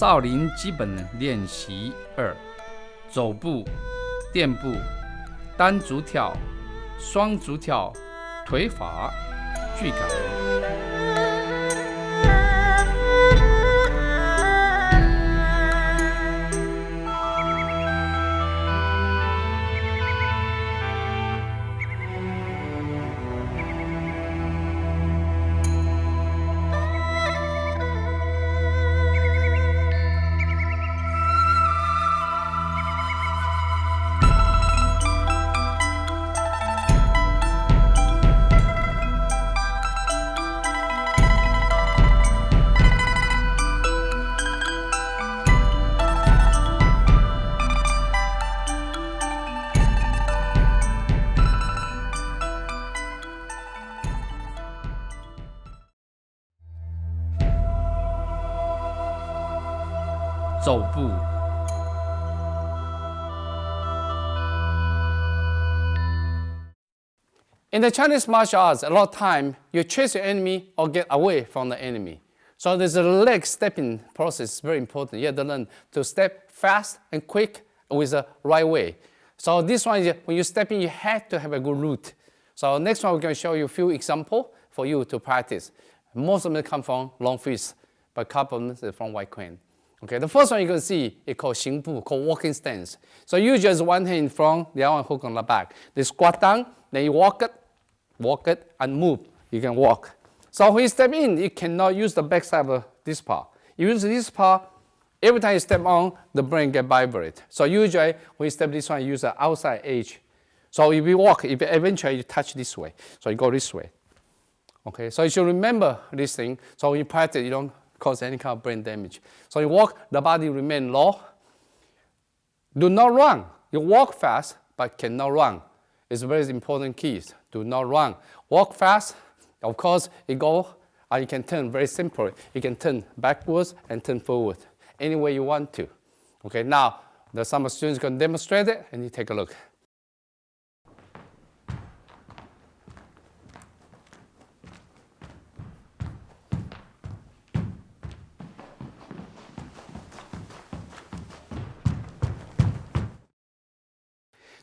少林基本练习2：走步、垫步、单足跳、双足跳、腿法、距感。走步。In the Chinese martial arts, a lot of time you chase your enemy or get away from the enemy. So there's a leg stepping process, very important. You have to learn to step fast and quick with the right way. So this one is when you step in, you have to have a good route. So next one we're going to show you a few examples for you to practice. Most of them come from long fist, but a couple of them is from White Crane. Okay, the first one you can see is called 行步, called walking stance. So you just one hand in front, the other one hook on the back. They squat down, then you walk it, and move. You can walk. So when you step in, you cannot use the back side of this part. You use this part, every time you step on, the brain get vibrate. So usually when you step this one, you use the outside edge. So if you walk, if eventually you touch this way, so you go this way. Okay, so you should remember this thing. So when you practice, you don't cause any kind of brain damage. So you walk, the body remain low. Do not run. You walk fast, but cannot run. It's very important keys. Do not run. Walk fast. Of course, you go, you can turn very simply. You can turn backwards and turn forward, any way you want to. Okay, now, some students can demonstrate it, and you take a look.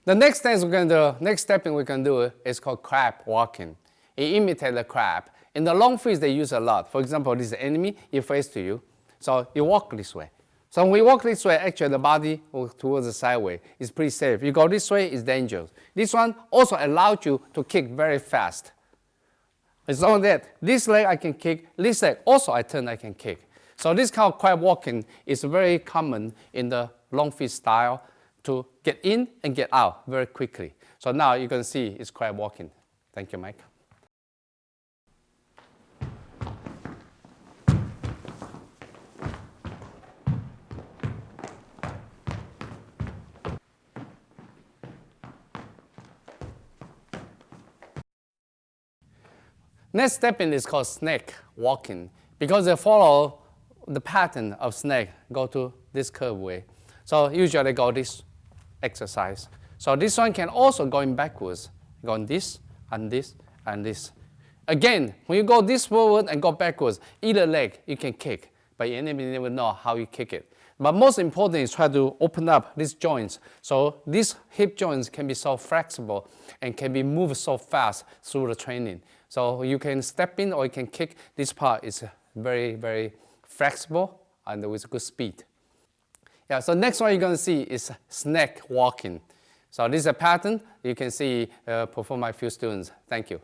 The next thing we're going to do, next stepping we can do is called crab walking. It imitates the crab. In the long fist, they use a lot. For example, this is the enemy, he face to you. So you walk this way. So when we walk this way, actually the body goes towards the sideway. It's pretty safe. You go this way, it's dangerous. This one also allows you to kick very fast. It's not that. This leg I can kick, this leg also I turn I can kick. So this kind of crab walking is very common in the long fist style, to get in and get out very quickly. So now you can see it's crab walking. Thank you, Mike. Next stepping is called snake walking, because they follow the pattern of snake, go to this curve way. So usually they go this exercise. So this one can also go in backwards, going this and this and this. Again, when you go this forward and go backwards, either leg you can kick, but you never know how you kick it. But most important is try to open up these joints. So these hip joints can be so flexible and can be moved so fast through the training. So you can step in or you can kick. This part is very, very flexible and with good speed. Yeah, so next one you're going to see is snake walking. So this is a pattern you can see performed by a few students. Thank you.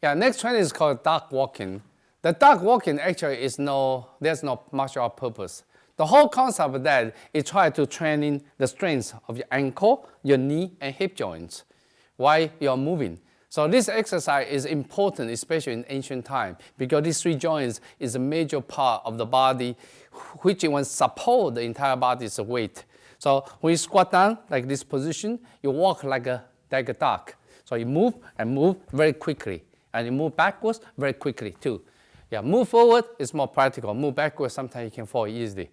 Yeah, next training is called dog walking. The duck walking actually there's no martial art purpose. The whole concept of that is try to train in the strength of your ankle, your knee, and hip joints while you're moving. So this exercise is important, especially in ancient time, because these three joints is a major part of the body, which will support the entire body's weight. So when you squat down like this position, you walk like a duck. So you move and move very quickly, and you move backwards very quickly too. Yeah, move forward is more practical. Move backwards, sometimes you can fall easily.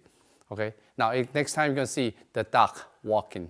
Okay. Now next time you're gonna see the duck walking.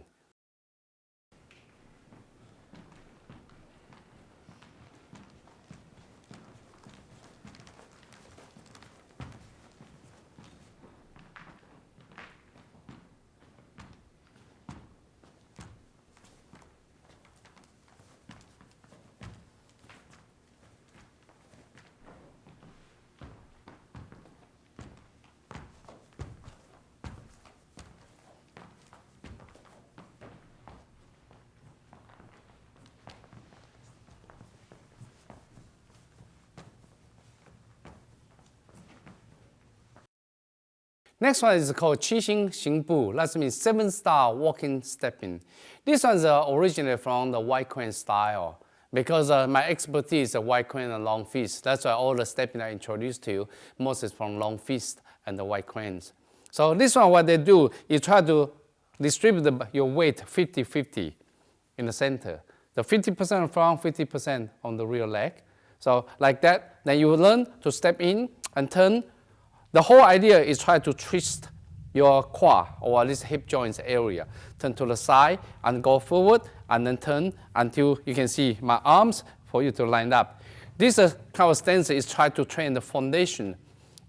Next one is called Qixing Xingbu. That means 7-star walking stepping. This one is originally from the white crane style. Because my expertise is white crane and long fist. That's why all the stepping I introduced to you, most is from long fist and the white cranes. So this one, what they do, you try to distribute your weight 50-50 in the center. The 50% front, 50% on the rear leg. So like that, then you learn to step in and turn. The whole idea is try to twist your quad or this hip joints area. Turn to the side and go forward and then turn until you can see my arms for you to line up. This kind of stance is try to train the foundation,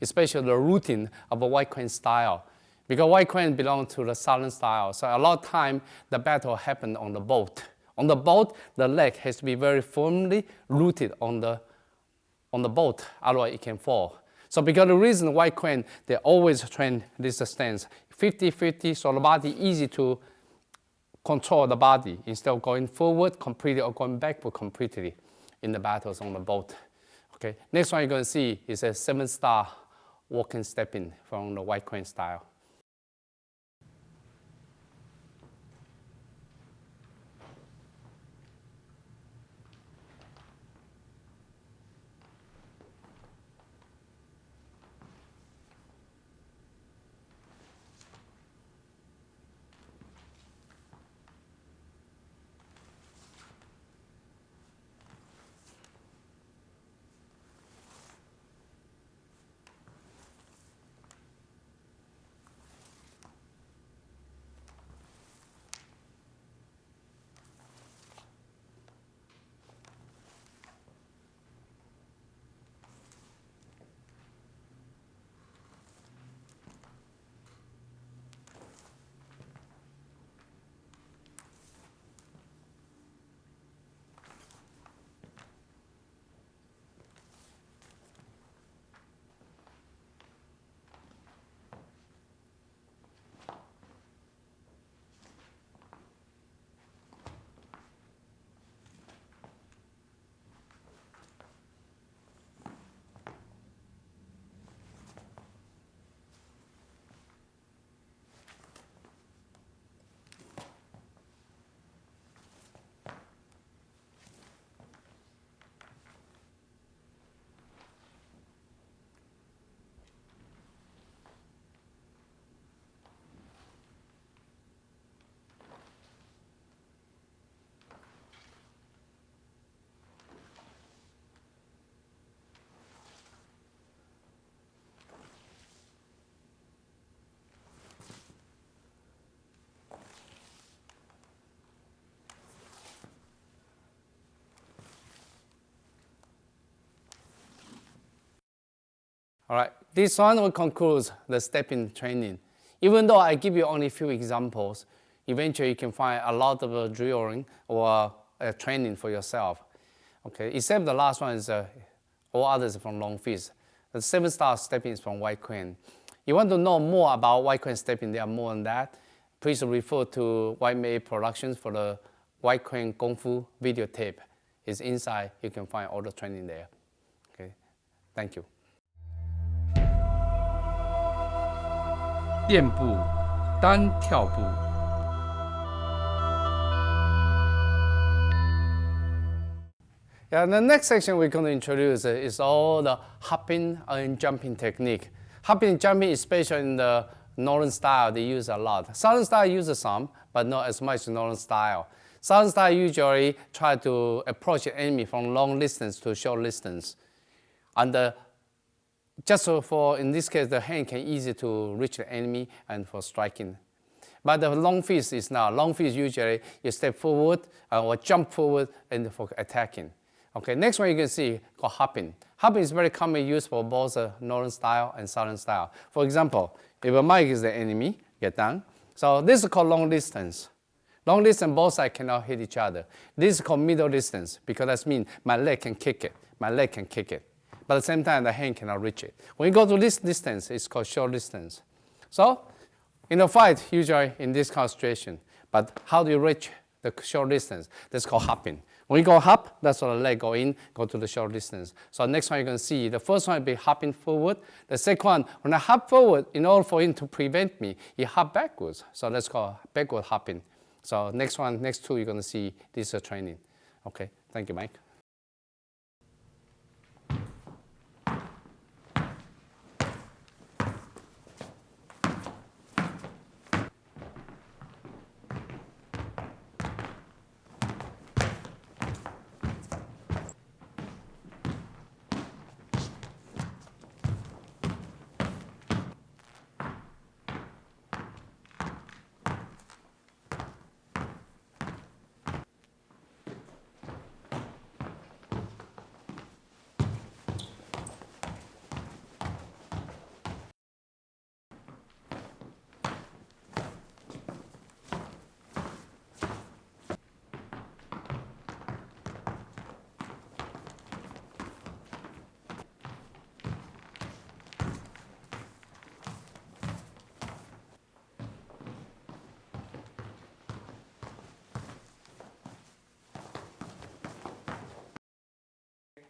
especially the routine of a white crane style. Because white crane belongs to the southern style, so a lot of time the battle happened on the boat. On the boat, the leg has to be very firmly rooted on the boat, otherwise it can fall. So because the reason white crane, they always train this stance, 50-50, so the body easy to control the body instead of going forward completely or going backward completely in the battles on the boat. Okay, next one you're going to see is a 7-star walking stepping from the white crane style. All right, this one will conclude the stepping training. Even though I give you only a few examples, eventually you can find a lot of drilling or training for yourself. Okay, except the last one is all others from long fist. The 7-star stepping is from white crane. You want to know more about white crane stepping, there are more than that. Please refer to White May Productions for the white crane Kung Fu video tape. It's inside, you can find all the training there. Okay, thank you. 垫步、单跳步。Yeah, the next section we're going to introduce is all the hopping and jumping technique. Hopping and jumping, especially in the Northern style, they use a lot. Southern style uses some, but not as much Northern style. Southern style usually try to approach the enemy from long distance to short distance. And just for, in this case, the hand can easy to reach the enemy and for striking. But the long fist is not. Long fist usually you step forward or jump forward and for attacking. Okay, next one you can see called hopping. Hopping is very commonly used for both Northern style and Southern style. For example, if a mic is the enemy, get down. So this is called long distance. Long distance, both sides cannot hit each other. This is called middle distance because that means my leg can kick it. My leg can kick it. But at the same time, the hand cannot reach it. When you go to this distance, it's called short distance. So in a fight, usually in this kind of situation, but how do you reach the short distance? That's called hopping. When you go hop, that's where the leg go in, go to the short distance. So next one you can see, the first one will be hopping forward. The second one, when I hop forward, in order for him to prevent me, he hop backwards. So that's called backward hopping. So next one, next two, you're going to see this training. Okay, thank you, Mike.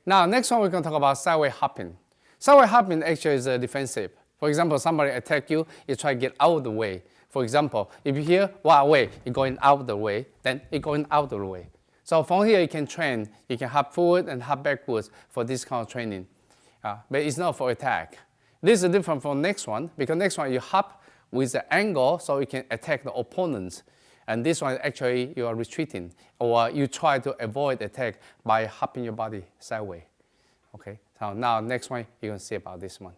Now, next one we're going to talk about sideway hopping. Sideway hopping actually is defensive. For example, somebody attack you, you try to get out of the way. For example, if you hear, walk away, you're going out of the way, then you're going out of the way. So from here you can train, you can hop forward and hop backwards for this kind of training. But it's not for attack. This is different from next one, because next one you hop with the angle so you can attack the opponents. And this one actually you are retreating, or you try to avoid attack by hopping your body sideways. Okay, so now next one you're going to see about this one.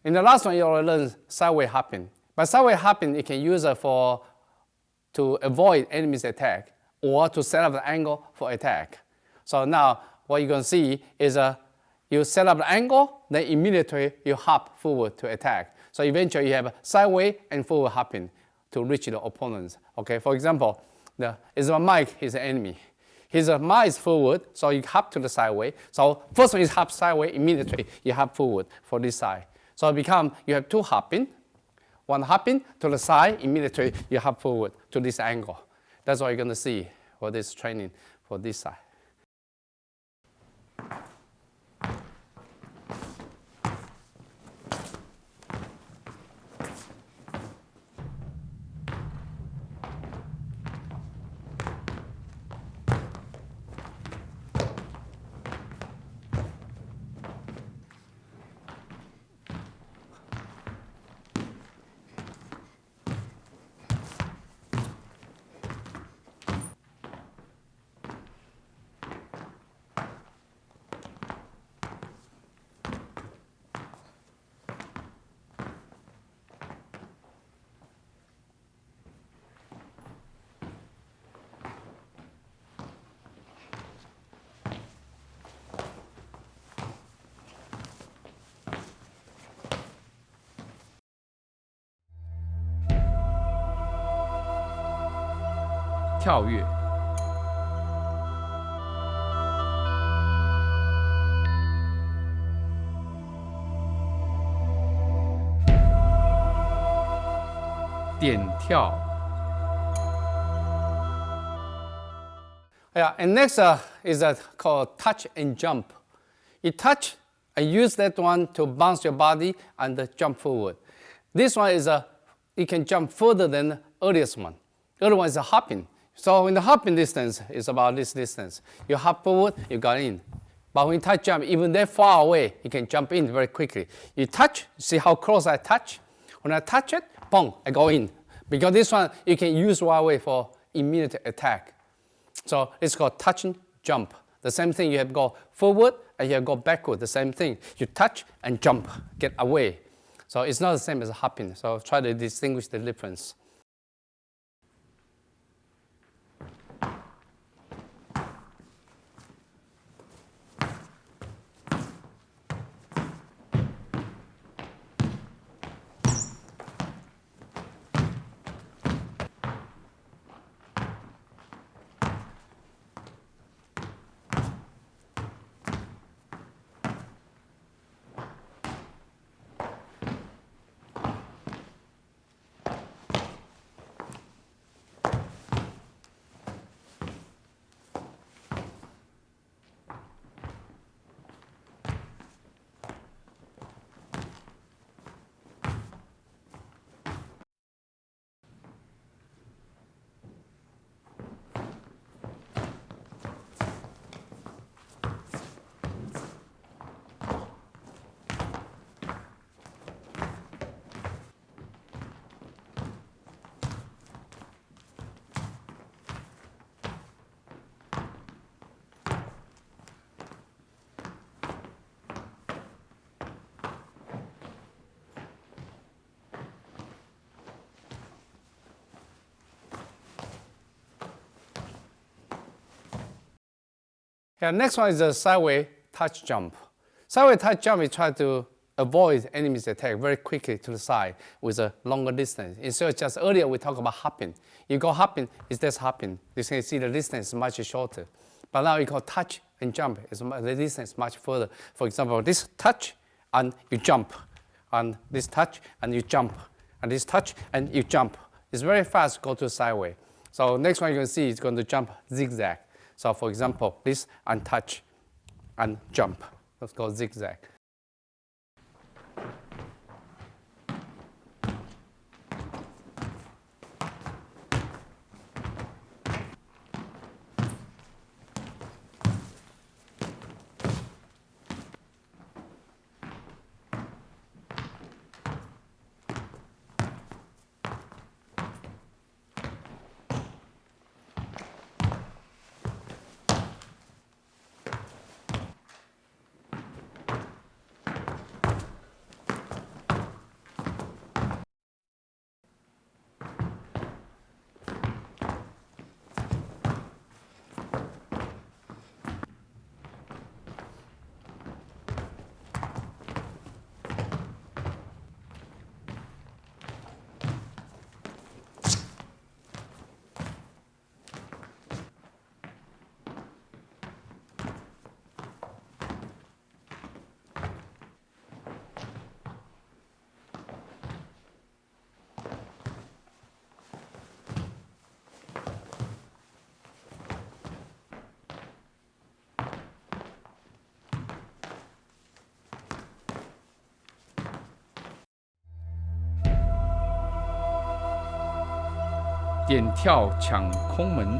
In the last one, you already learned sideway hopping. But sideway hopping, you can use it to avoid enemy's attack or to set up the angle for attack. So now what you're going to see is you set up the angle, then immediately you hop forward to attack. So eventually you have sideway and forward hopping to reach the opponents. Okay, for example, is a mic, he's an enemy. His mic is forward, so you hop to the sideway. So first one is hop sideway, immediately you hop forward for this side. So you have two hopping. One hopping to the side, immediately you hop forward to this angle. That's what you're going to see for this training for this side. 跳跃。点跳。 Yeah, and next is called touch and jump. You touch and use that one to bounce your body and jump forward. This one is you can jump further than the earliest one. The other one is a hopping. So in the hopping distance, it's about this distance. You hop forward, you got in. But when you touch jump, even that far away, you can jump in very quickly. You touch, see how close I touch? When I touch it, boom, I go in. Because this one, you can use right away for immediate attack. So it's called touch and jump. The same thing, you have to go forward and you have to go backward, the same thing. You touch and jump, get away. So it's not the same as hopping. So try to distinguish the difference. Yeah, next one is a sideway touch jump. Sideway touch jump, you try to avoid enemy's attack very quickly to the side with a longer distance. Instead of just earlier we talked about hopping. You go hopping, it's just hopping. You can see the distance is much shorter. But now you go touch and jump, the distance is much further. For example, this touch and you jump, and this touch and you jump, and this touch and you jump. It's very fast, go to sideway. So next one you can see is going to jump zigzag. So for example, this and touch and jump. Let's go zigzag.点跳抢空门。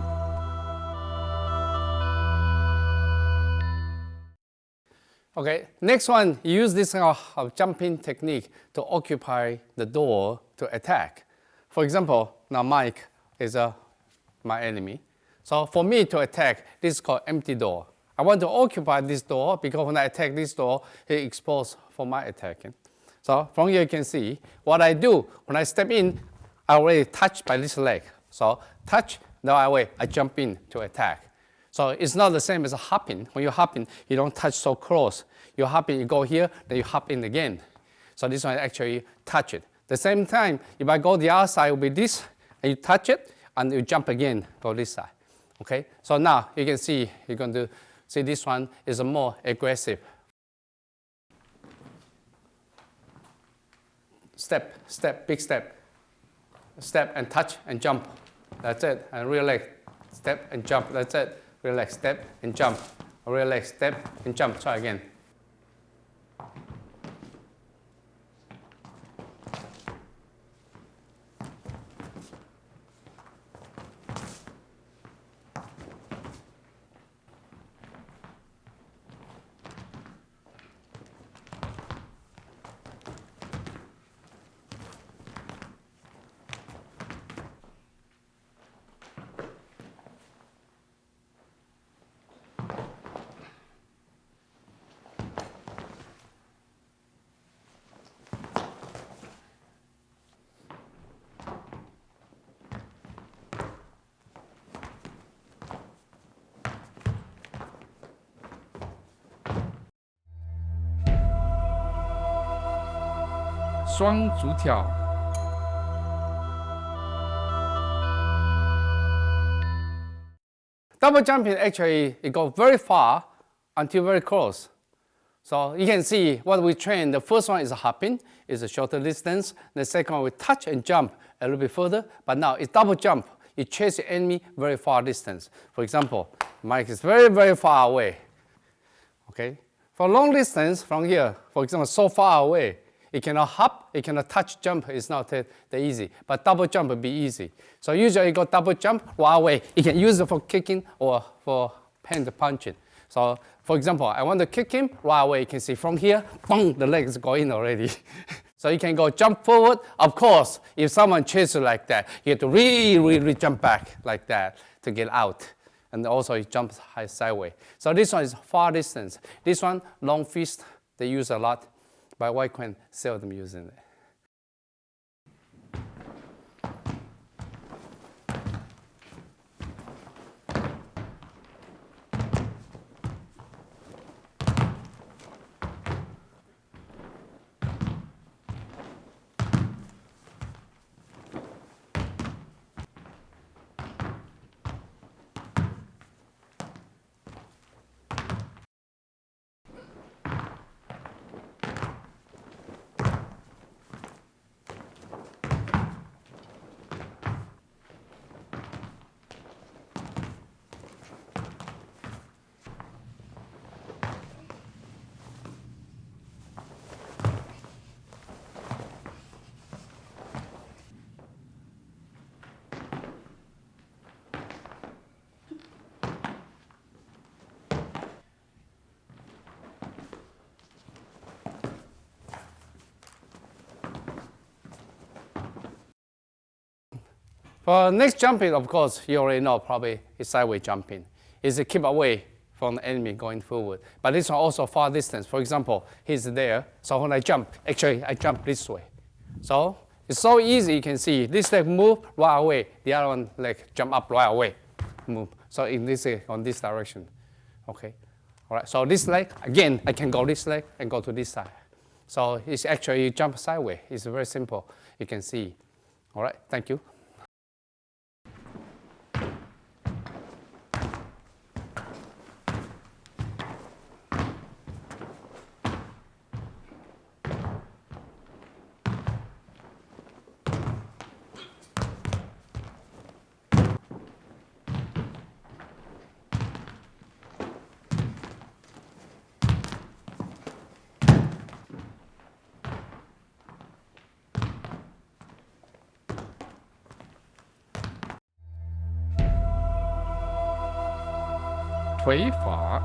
Okay, next one, use this kind of jumping technique to occupy the door to attack. For example, now Mike is my enemy. So for me to attack, this is called empty door. I want to occupy this door because when I attack this door, it's exposed for my attacking. So from here you can see what I do. When I step in, I already touched by this leg. So touch, now I jump in to attack. So it's not the same as hopping. When you're hopping, you don't touch so close. You're hopping, you go here, then you hop in again. So this one actually touch it. The same time, if I go the other side, it will be this, and you touch it, and you jump again, go this side. Okay, so now you can see, you're going to see this one is more aggressive. Step, step, big step. Step and touch and jump. That's it. And relax. Step and jump. That's it. Relax. Step and jump. Relax. Step and jump. Try again. Shuang Zhu Tiao. Double jumping actually, it goes very far until very close. So you can see what we train. The first one is hopping, is a shorter distance. The second one we touch and jump a little bit further. But now it's double jump. You chase your enemy very far distance. For example, Mike is very, very far away. Okay? For long distance from here, for example, so far away, it cannot hop, it cannot touch, jump. It's not that easy. But double jump would be easy. So usually you go double jump right away. You can use it for kicking or for hand punching. So for example, I want to kick him right away. You can see from here, boom, the legs go in already. So you can go jump forward. Of course, if someone chases you like that, you have to really jump back like that to get out. And also you jump high sideways. So this one is far distance. This one, long fist, they use a lot. But white coin seldom using it. For next jumping, of course, you already know probably is sideways jumping. Is to keep away from the enemy going forward. But this one also far distance. For example, he's there. So when I jump, actually I jump this way. So it's so easy. You can see this leg move right away. The other one leg jump up right away, move. So in this on this direction, okay. All right. So this leg again, I can go this leg and go to this side. So it's actually you jump sideways. It's very simple. You can see. All right. Thank you. Tui Fa.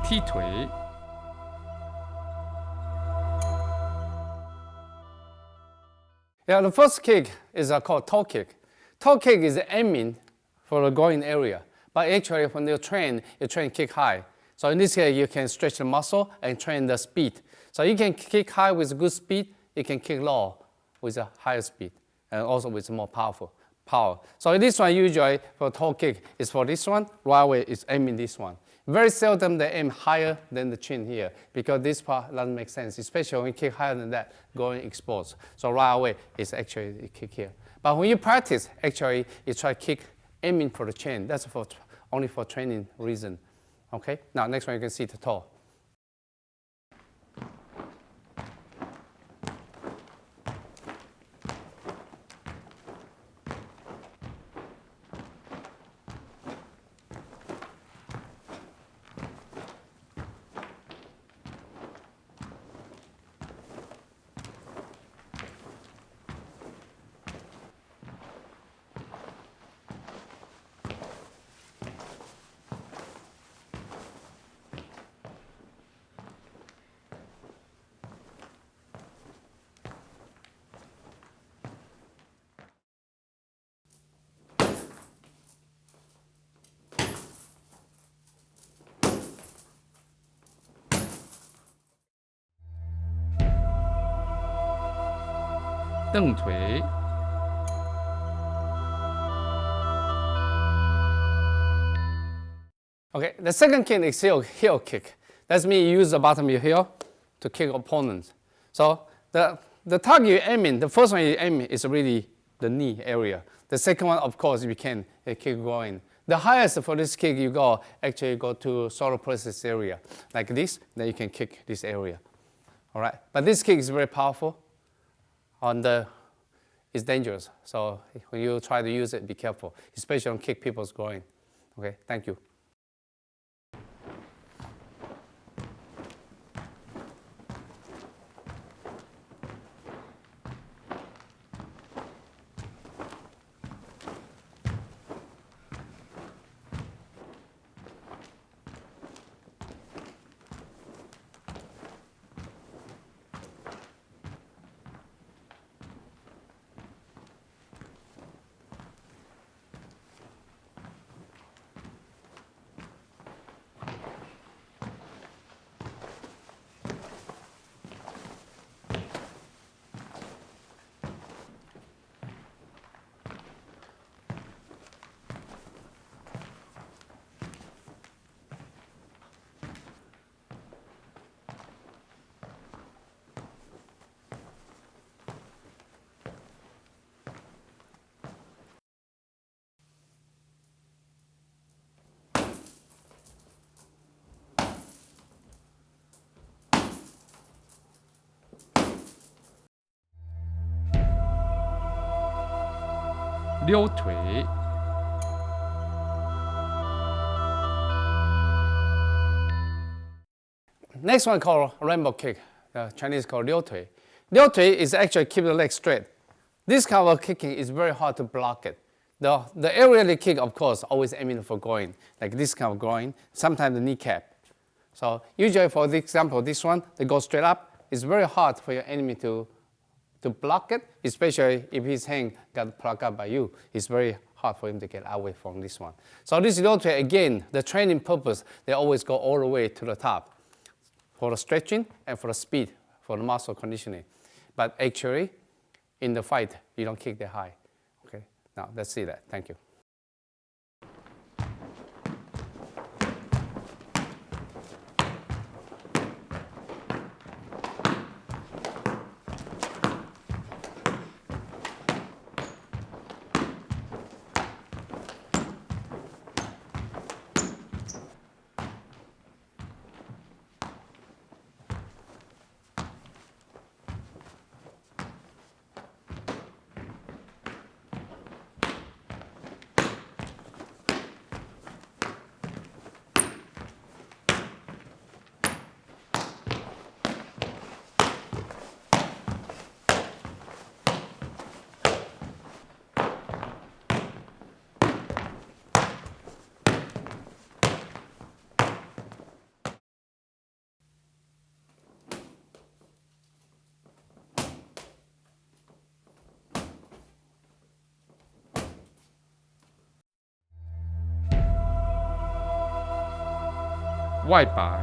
Ti Tui. Yeah, the first kick is called toe kick. Toe kick is aiming for the going area. But actually, when you train kick high. So in this case, you can stretch the muscle and train the speed. So you can kick high with good speed. You can kick low with a higher speed and also with more power. So this one usually for toe kick is for this one. Right away is aiming this one. Very seldom they aim higher than the chin here because this part doesn't make sense, especially when you kick higher than that, going exposed. So right away, it's actually a kick here. But when you practice, actually, you try to kick aiming for the chin. That's only for training reason. Okay, now next one you can see the toe.蹬腿 Okay, the second kick is heel kick. That's mean you use the bottom of your heel to kick opponents. So the target you're aiming, the first one you aim is really the knee area. The second one, of course, if you can, the kick going. The highest for this kick you go, actually go to solar plexus area. Like this, then you can kick this area. All right, but this kick is very powerful. It's dangerous. So when you try to use it, be careful, especially on kick people's groin. Okay, thank you.溜腿 Next one called rainbow kick. The Chinese call 溜腿. 溜腿 is actually keep the leg straight. This kind of kicking is very hard to block it. The area they kick, of course, always aiming for groin, like this kind of groin, sometimes the kneecap. So usually, for the example, this one, they go straight up. It's very hard for your enemy to block it, especially if his hand got plucked up by you. It's very hard for him to get away from this one. So this 溜腿, again, the training purpose, they always go all the way to the top for the stretching and for the speed, for the muscle conditioning. But actually, in the fight, you don't kick that high. Okay, now let's see that. Thank you.外摆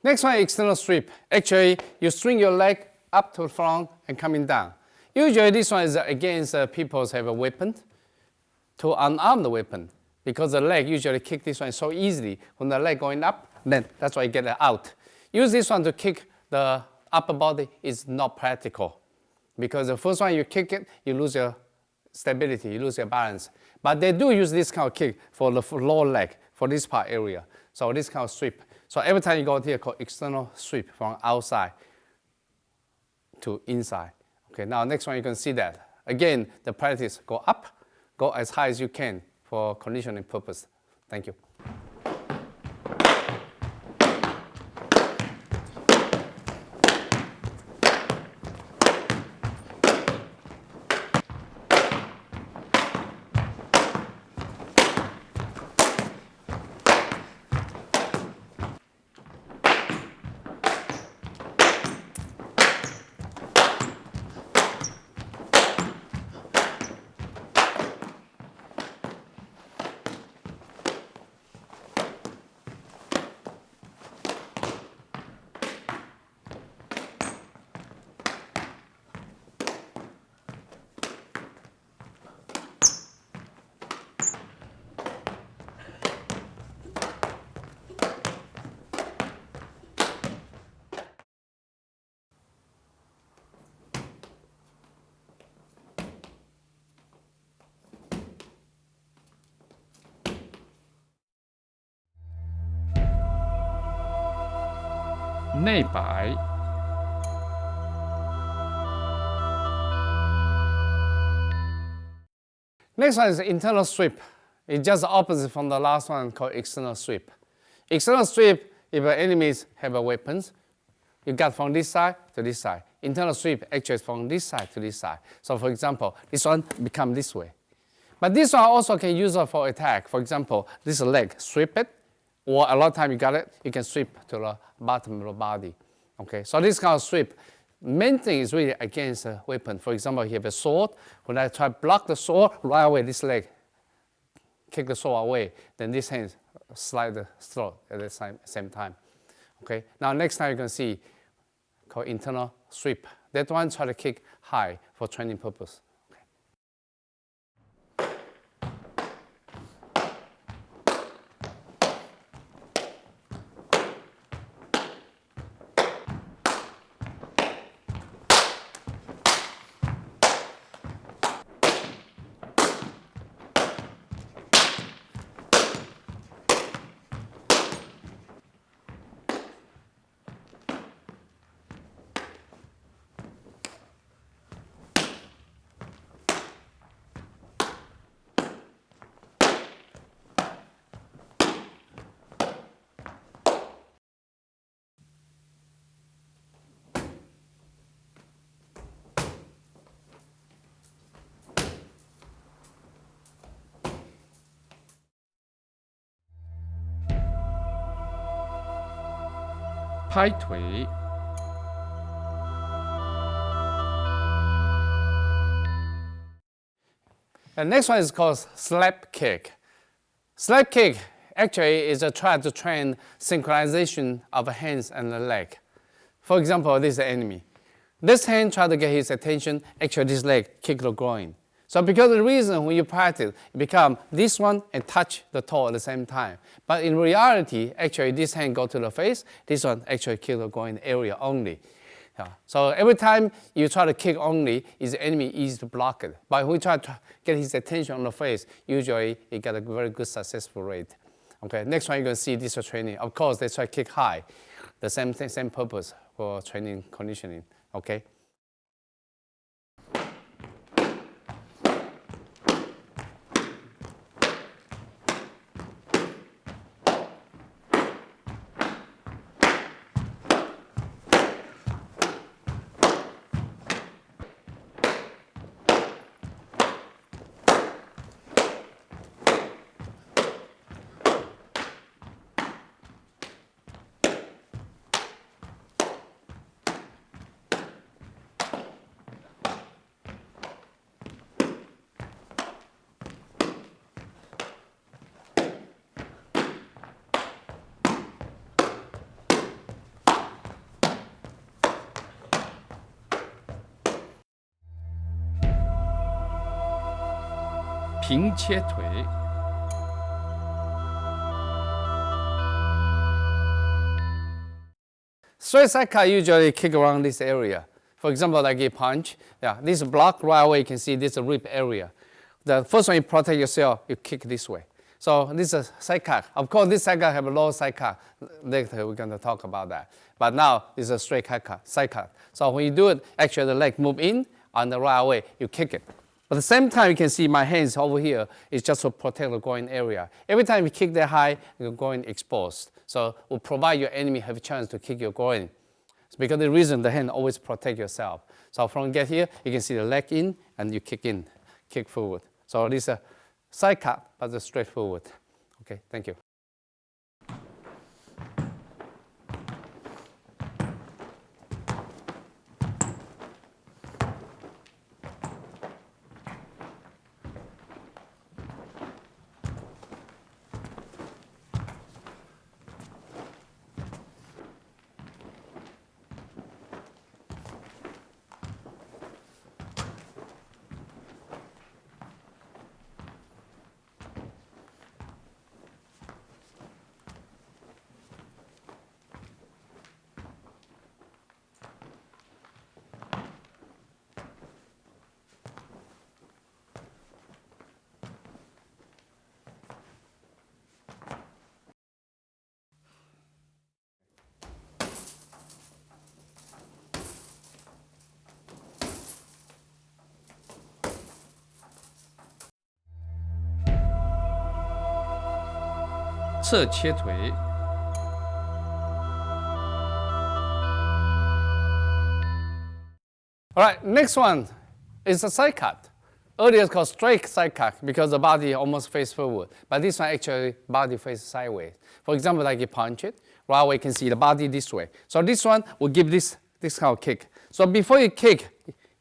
Next one, external sweep. Actually, you swing your leg up to the front and coming down. Usually this one is against people who have a weapon, to unarm the weapon, because the leg usually kick this one so easily. When the leg going up, then that's why you get it out. Use this one to kick the upper body is not practical, because the first one you kick it, you lose your stability, you lose your balance. But they do use this kind of kick for the lower leg, for this part area. So this kind of sweep. So every time you go here, called external sweep from outside to inside. Okay, now next one you can see that. Again, the practice, go up, go as high as you can for conditioning purpose. Thank you. Nei bai. Next one is internal sweep. It's just the opposite from the last one called external sweep. External sweep, if the enemies have weapons, you got from this side to this side. Internal sweep actually is from this side to this side. So for example, this one become this way. But this one also can use it for attack. For example, this leg, sweep it, or a lot of time you got it, you can sweep to the bottom of the body. Okay, so this kind of sweep, main thing is really against a weapon. For example, you have a sword. When I try to block the sword, right away this leg kick the sword away. Then this hand slide the throat at the same time. Okay, now next time you can see called internal sweep. That one try to kick high for training purpose. Pai tui. The next one is called slap kick. Slap kick actually is a try to train synchronization of the hands and the leg. For example, this is the enemy. This hand try to get his attention, actually this leg kick the groin. So because of the reason when you practice, it become this one and touch the toe at the same time. But in reality, actually this hand go to the face, this one actually kick the groin area only. Yeah. So every time you try to kick only, is the enemy easy to block it. But when we try to get his attention on the face, usually you get a very good successful rate. Okay, next one you're going to see this training. Of course, they try to kick high. The same thing, same purpose for training conditioning. Okay. 平切腿。Straight side cut usually kick around this area. For example, like a punch, yeah, this block right away you can see this rib area. The first one you protect yourself, you kick this way. So this is a side cut. Of course, this side cut have a low side cut. Later we're going to talk about that. But now this is a straight cut, side cut. So when you do it, actually the leg move in, and the right away you kick it. But at the same time, you can see my hands over here is just to protect the groin area. Every time you kick that high, your groin exposed. So will provide your enemy have a chance to kick your groin. It's because the reason the hand always protect yourself. So from get here, you can see the leg in and you kick in, kick forward. So this is a side cut, but it's straightforward. Okay, thank you.侧切腿。All right, next one is a side cut. Earlier it's called straight side cut because the body almost face forward. But this one actually body face sideways. For example, like you punch it, right away you can see the body this way. So this one will give this kind of kick. So before you kick,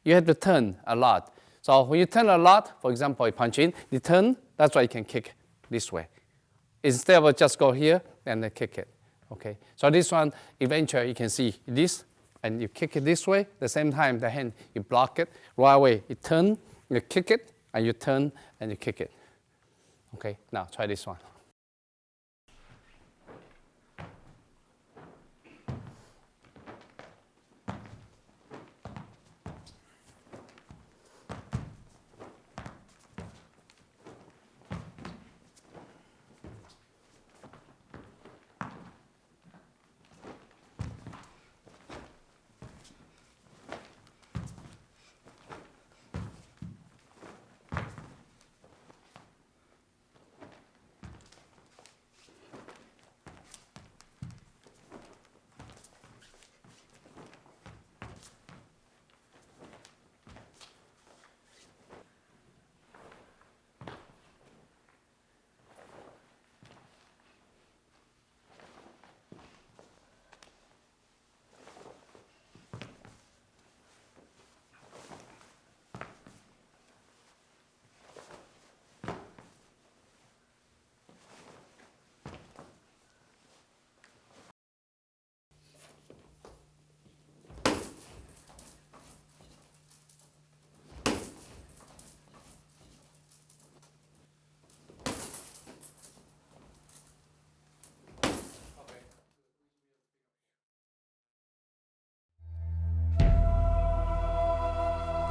you have to turn a lot. So when you turn a lot, for example, you punch in, you turn, that's why you can kick this way. Instead of just go here and then kick it. Okay. So this one, eventually you can see this, and you kick it this way. At the same time, the hand, you block it. Right away, you turn, you kick it, and you turn, and you kick it. Okay, now try this one.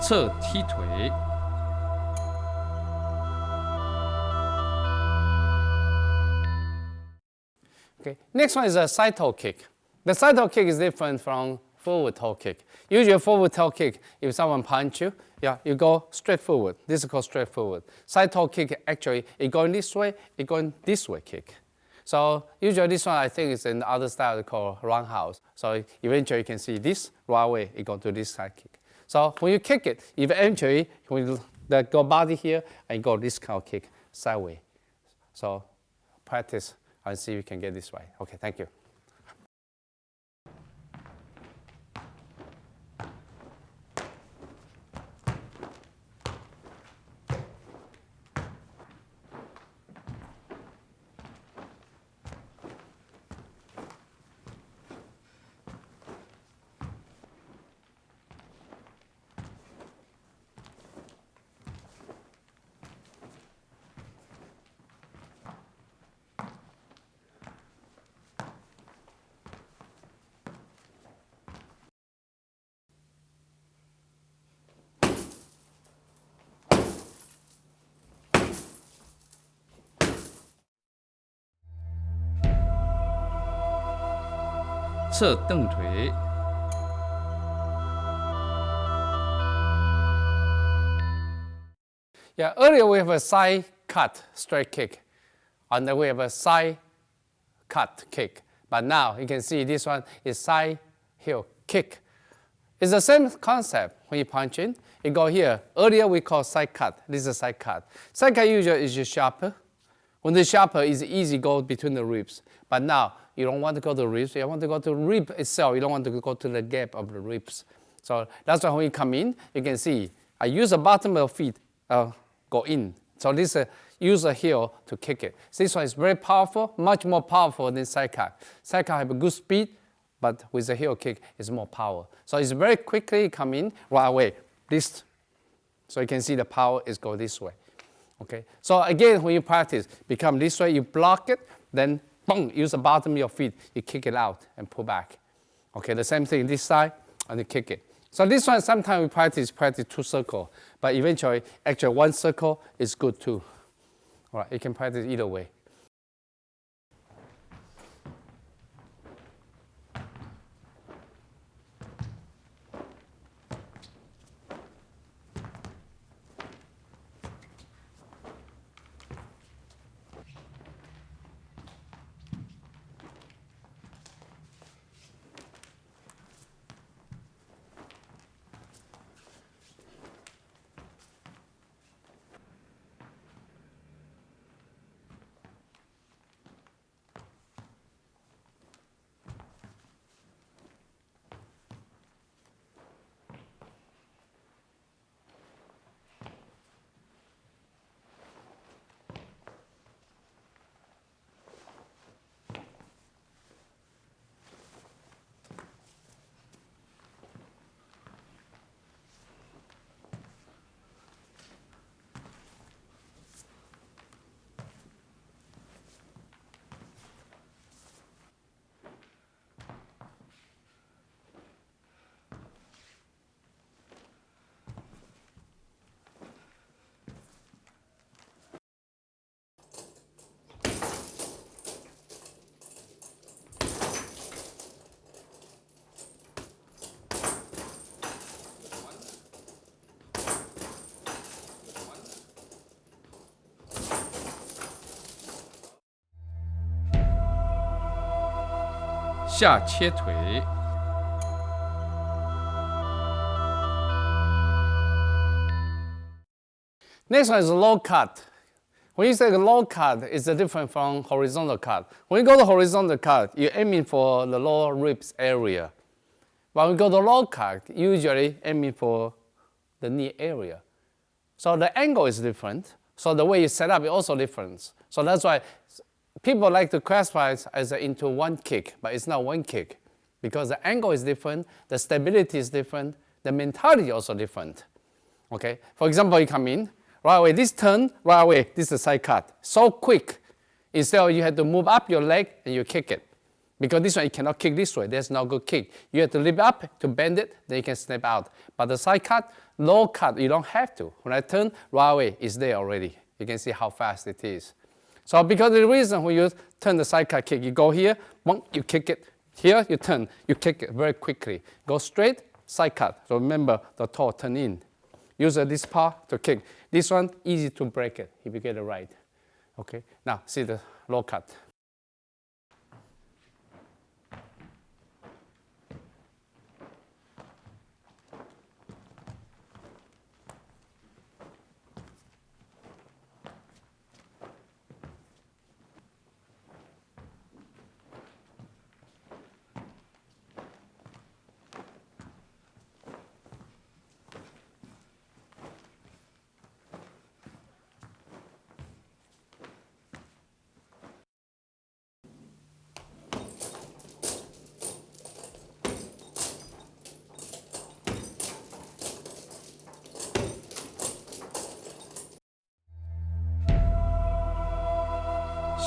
侧踢腿。Okay, next one is a side toe kick. The side toe kick is different from forward toe kick. Usually forward toe kick, if someone punch you, yeah, you go straight forward. This is called straight forward. Side toe kick, actually, it going this way, it going this way kick. So usually this one, I think, is in the other style called roundhouse. So eventually you can see this right away, it go to this side kick. So when you kick it, eventually, when you go body here, and go this kind of kick sideways. So practice and see if you can get this right. Okay, thank you. 侧蹬腿， Yeah, earlier we have a side cut straight kick, and then we have a side cut kick. But now you can see this one is side heel kick. It's the same concept when you punch in. You go here. Earlier we call side cut. This is a side cut. Side cut usually is just sharper. When the sharper is easy go between the ribs. But now you don't want to go to the ribs. You want to go to the rib itself. You don't want to go to the gap of the ribs. So that's why when you come in, you can see I use the bottom of the feet go in. So this use a heel to kick it. This one is very powerful, much more powerful than side cut. Side cut have a good speed, but with the heel kick, it's more power. So it's very quickly come in right away. This, so you can see the power is go this way. Okay. So again, when you practice, become this way, you block it, then boom, use the bottom of your feet, you kick it out and pull back. Okay, the same thing this side, and you kick it. So this one, sometimes we practice 2 circles, but eventually, actually 1 circle is good too. All right, you can practice either way.下切腿， Next one is low cut. When you say low cut, it's different from horizontal cut. When you go to horizontal cut, you're aiming for the lower ribs area. When we go to low cut, usually aiming for the knee area. So the angle is different. So the way you set up is also different. So that's why people like to classify it as into one kick, but it's not one kick because the angle is different, the stability is different, the mentality is also different. Okay? For example, you come in, right away, this turn, right away, this is a side cut. So quick. Instead, you have to move up your leg and you kick it. Because this one, you cannot kick this way. There's no good kick. You have to lift up to bend it, then you can snap out. But the side cut, low cut, you don't have to. When I turn, right away, it's there already. You can see how fast it is. So because of the reason when you turn the side cut kick, you go here, boom, you kick it. Here, you turn, you kick it very quickly. Go straight, side cut. So remember, the toe turn in. Use this part to kick. This one, easy to break it if you get it right. Okay, now see the low cut.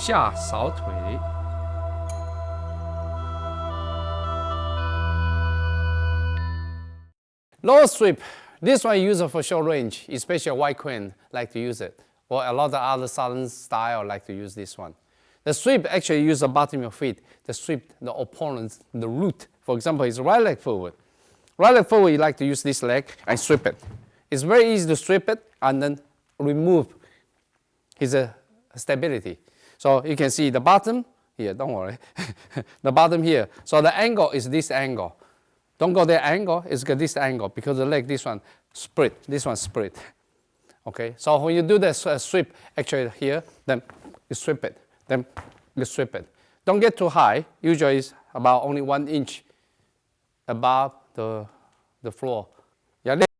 下扫腿， Lower sweep. This one used for short range, especially white crane like to use it. Or a lot of other southern style like to use this one. The sweep actually use the bottom of your feet to sweep the opponent's the root. For example, his right leg forward. Right leg forward, you like to use this leg and sweep it. It's very easy to sweep it and then remove his stability. So you can see the bottom here, don't worry. The bottom here. So the angle is this angle. Don't go that angle, it's got this angle because the leg, this one split, this one split. Okay, so when you do the sweep, actually here, then you sweep it, then you sweep it. Don't get too high, usually it's about only 1 inch above the floor. Yeah,